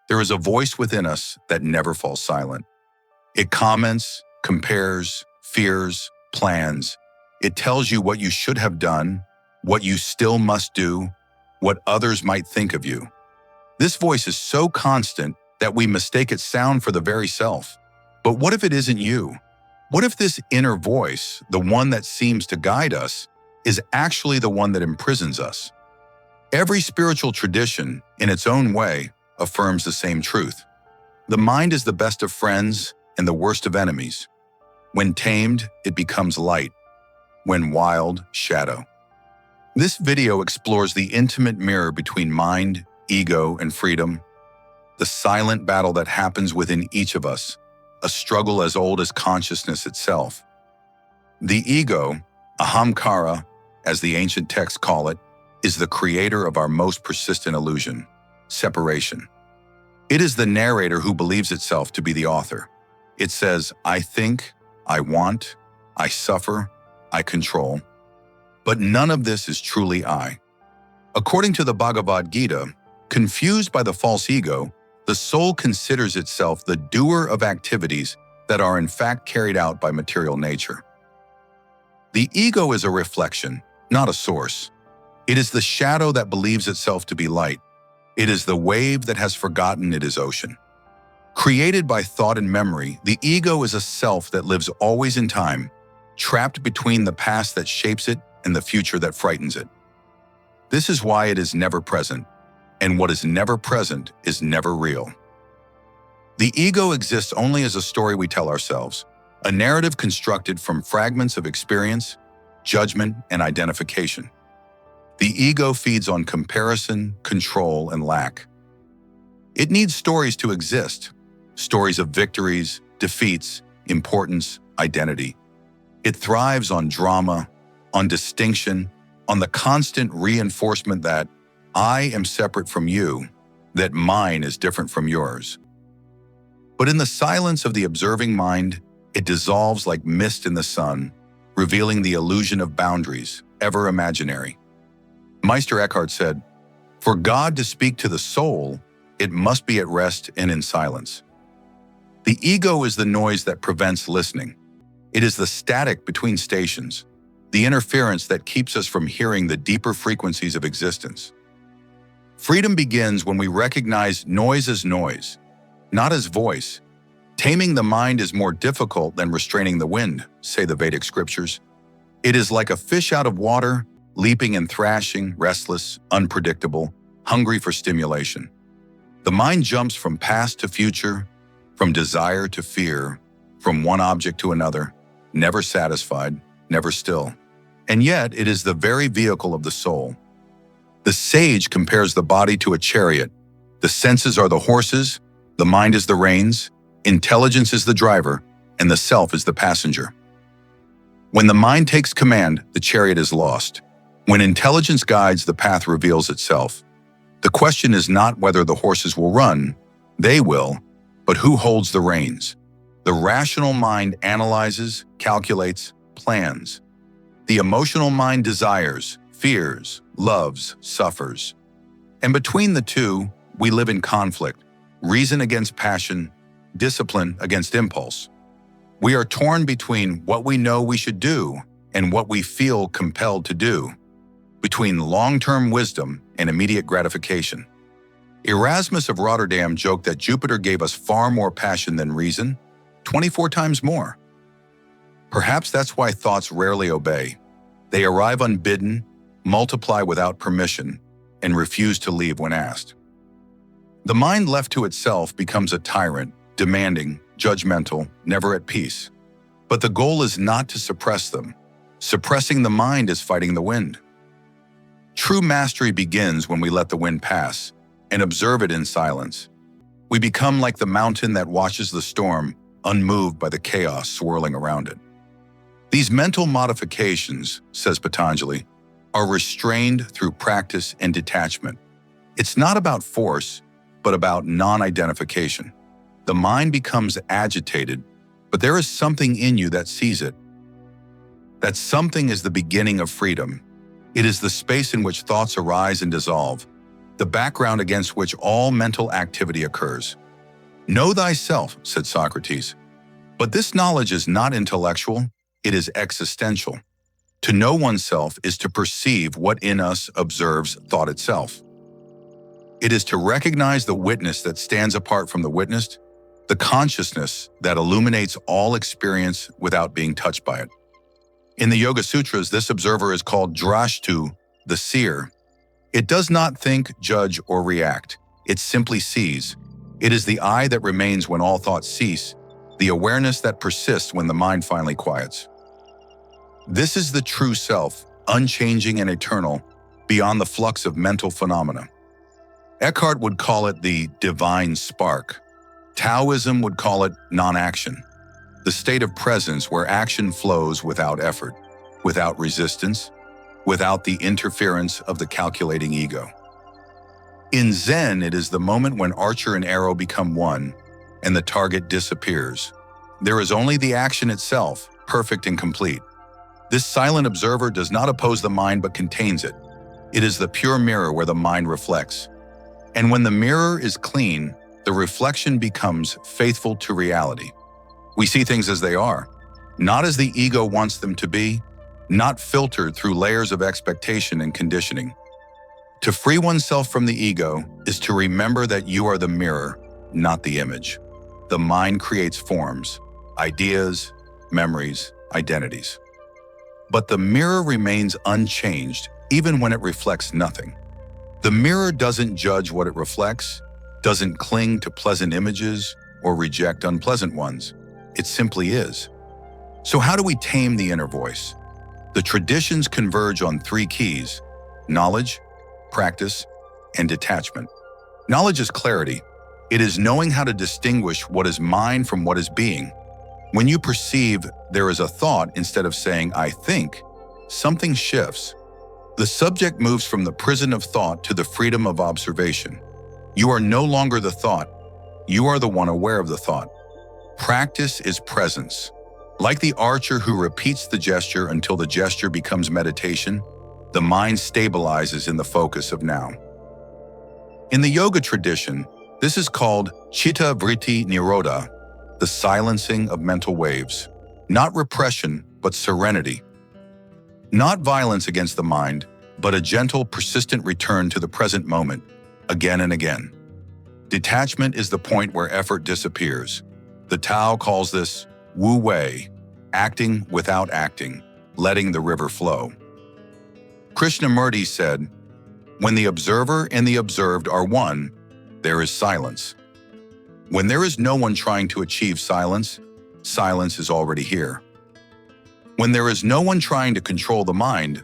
There is a voice within us that never falls silent. It comments, compares, fears, plans. It tells you what you should have done, what you still must do, what others might think of you. This voice is so constant that we mistake its sound for the very self. But what if it isn't you? What if this inner voice, the one that seems to guide us, is actually the one that imprisons us? Every spiritual tradition, in its own way, affirms the same truth. The mind is the best of friends and the worst of enemies. When tamed, it becomes light. When wild, shadow. This video explores the intimate mirror between mind, ego, and freedom, the silent battle that happens within each of us, a struggle as old as consciousness itself. The ego, ahamkara, as the ancient texts call it, is the creator of our most persistent illusion, separation. It is the narrator who believes itself to be the author. It says, I think, I want, I suffer, I control. But none of this is truly I. According to the Bhagavad Gita, confused by the false ego, the soul considers itself the doer of activities that are in fact carried out by material nature. The ego is a reflection, not a source. It is the shadow that believes itself to be light. It is the wave that has forgotten it is ocean. Created by thought and memory, the ego is a self that lives always in time, trapped between the past that shapes it and the future that frightens it. This is why it is never present, and what is never present is never real. The ego exists only as a story we tell ourselves, a narrative constructed from fragments of experience, judgment, and identification. The ego feeds on comparison, control, and lack. It needs stories to exist, stories of victories, defeats, importance, identity. It thrives on drama, on distinction, on the constant reinforcement that I am separate from you, that mine is different from yours. But in the silence of the observing mind, it dissolves like mist in the sun, revealing the illusion of boundaries, ever imaginary. Meister Eckhart said, "For God to speak to the soul, it must be at rest and in silence." The ego is the noise that prevents listening. It is the static between stations, the interference that keeps us from hearing the deeper frequencies of existence. Freedom begins when we recognize noise as noise, not as voice. Taming the mind is more difficult than restraining the wind, say the Vedic scriptures. It is like a fish out of water, leaping and thrashing, restless, unpredictable, hungry for stimulation. The mind jumps from past to future, from desire to fear, from one object to another, never satisfied, never still. And yet, it is the very vehicle of the soul. The sage compares the body to a chariot. The senses are the horses, the mind is the reins, intelligence is the driver, and the self is the passenger. When the mind takes command, the chariot is lost. When intelligence guides, the path reveals itself. The question is not whether the horses will run, they will, but who holds the reins. The rational mind analyzes, calculates, plans. The emotional mind desires, fears, loves, suffers. And between the two, we live in conflict, reason against passion, discipline against impulse. We are torn between what we know we should do and what we feel compelled to do, between long-term wisdom and immediate gratification. Erasmus of Rotterdam joked that Jupiter gave us far more passion than reason, 24 times more. Perhaps that's why thoughts rarely obey. They arrive unbidden, multiply without permission, and refuse to leave when asked. The mind left to itself becomes a tyrant, demanding, judgmental, never at peace. But the goal is not to suppress them. Suppressing the mind is fighting the wind. True mastery begins when we let the wind pass and observe it in silence. We become like the mountain that watches the storm, unmoved by the chaos swirling around it. These mental modifications, says Patanjali, are restrained through practice and detachment. It's not about force, but about non-identification. The mind becomes agitated, but there is something in you that sees it. That something is the beginning of freedom. It is the space in which thoughts arise and dissolve, the background against which all mental activity occurs. Know thyself, said Socrates. But this knowledge is not intellectual, it is existential. To know oneself is to perceive what in us observes thought itself. It is to recognize the witness that stands apart from the witnessed, the consciousness that illuminates all experience without being touched by it. In the Yoga Sutras, this observer is called Drashtu, the seer. It does not think, judge, or react. It simply sees. It is the eye that remains when all thoughts cease, the awareness that persists when the mind finally quiets. This is the true self, unchanging and eternal, beyond the flux of mental phenomena. Eckhart would call it the divine spark. Taoism would call it non-action, the state of presence where action flows without effort, without resistance, without the interference of the calculating ego. In Zen, it is the moment when archer and arrow become one, and the target disappears. There is only the action itself, perfect and complete. This silent observer does not oppose the mind but contains it. It is the pure mirror where the mind reflects. And when the mirror is clean, the reflection becomes faithful to reality. We see things as they are, not as the ego wants them to be, not filtered through layers of expectation and conditioning. To free oneself from the ego is to remember that you are the mirror, not the image. The mind creates forms, ideas, memories, identities. But the mirror remains unchanged even when it reflects nothing. The mirror doesn't judge what it reflects, doesn't cling to pleasant images or reject unpleasant ones. It simply is. So how do we tame the inner voice? The traditions converge on three keys: knowledge, practice, and detachment. Knowledge is clarity. It is knowing how to distinguish what is mine from what is being. When you perceive there is a thought instead of saying, I think, something shifts. The subject moves from the prison of thought to the freedom of observation. You are no longer the thought. You are the one aware of the thought. Practice is presence. Like the archer who repeats the gesture until the gesture becomes meditation, the mind stabilizes in the focus of now. In the yoga tradition, this is called Chitta Vritti Nirodha, the silencing of mental waves. Not repression, but serenity. Not violence against the mind, but a gentle, persistent return to the present moment, again and again. Detachment is the point where effort disappears. The Tao calls this Wu Wei, acting without acting, letting the river flow. Krishnamurti said, when the observer and the observed are one, there is silence. When there is no one trying to achieve silence, silence is already here. When there is no one trying to control the mind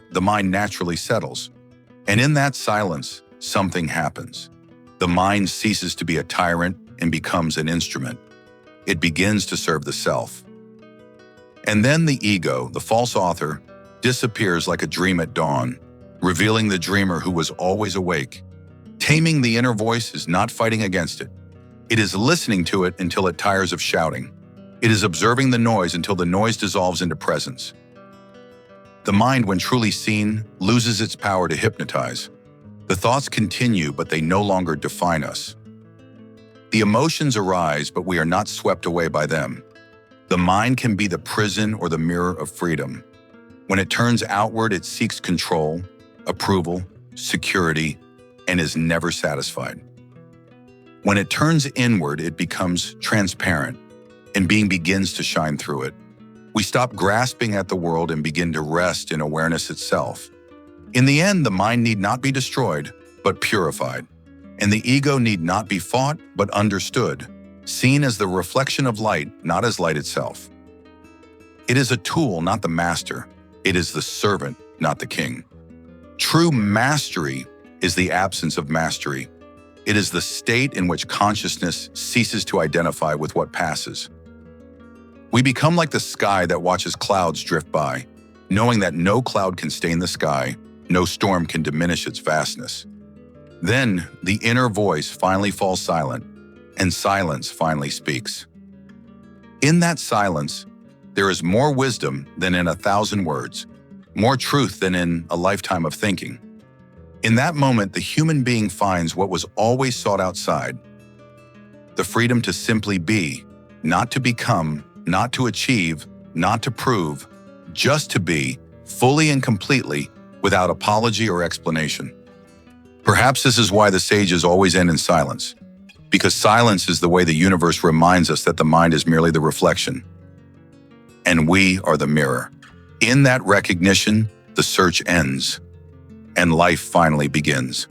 naturally settles. And in that silence, something happens. The mind ceases to be a tyrant and becomes an instrument. It begins to serve the self. And then the ego, the false author, disappears like a dream at dawn, revealing the dreamer who was always awake. Taming the inner voice is not fighting against it. It is listening to it until it tires of shouting. It is observing the noise until the noise dissolves into presence. The mind, when truly seen, loses its power to hypnotize. The thoughts continue, but they no longer define us. The emotions arise, but we are not swept away by them. The mind can be the prison or the mirror of freedom. When it turns outward, it seeks control, approval, security, and is never satisfied. When it turns inward, it becomes transparent, and being begins to shine through it. We stop grasping at the world and begin to rest in awareness itself. In the end, the mind need not be destroyed, but purified. And the ego need not be fought, but understood, seen as the reflection of light, not as light itself. It is a tool, not the master. It is the servant, not the king. True mastery is the absence of mastery. It is the state in which consciousness ceases to identify with what passes. We become like the sky that watches clouds drift by, knowing that no cloud can stain the sky, no storm can diminish its vastness. Then the inner voice finally falls silent, and silence finally speaks. In that silence, there is more wisdom than in 1,000 words, more truth than in a lifetime of thinking. In that moment, the human being finds what was always sought outside: the freedom to simply be, not to become, not to achieve, not to prove, just to be, fully and completely, without apology or explanation. Perhaps this is why the sages always end in silence, because silence is the way the universe reminds us that the mind is merely the reflection, and we are the mirror. In that recognition, the search ends, and life finally begins.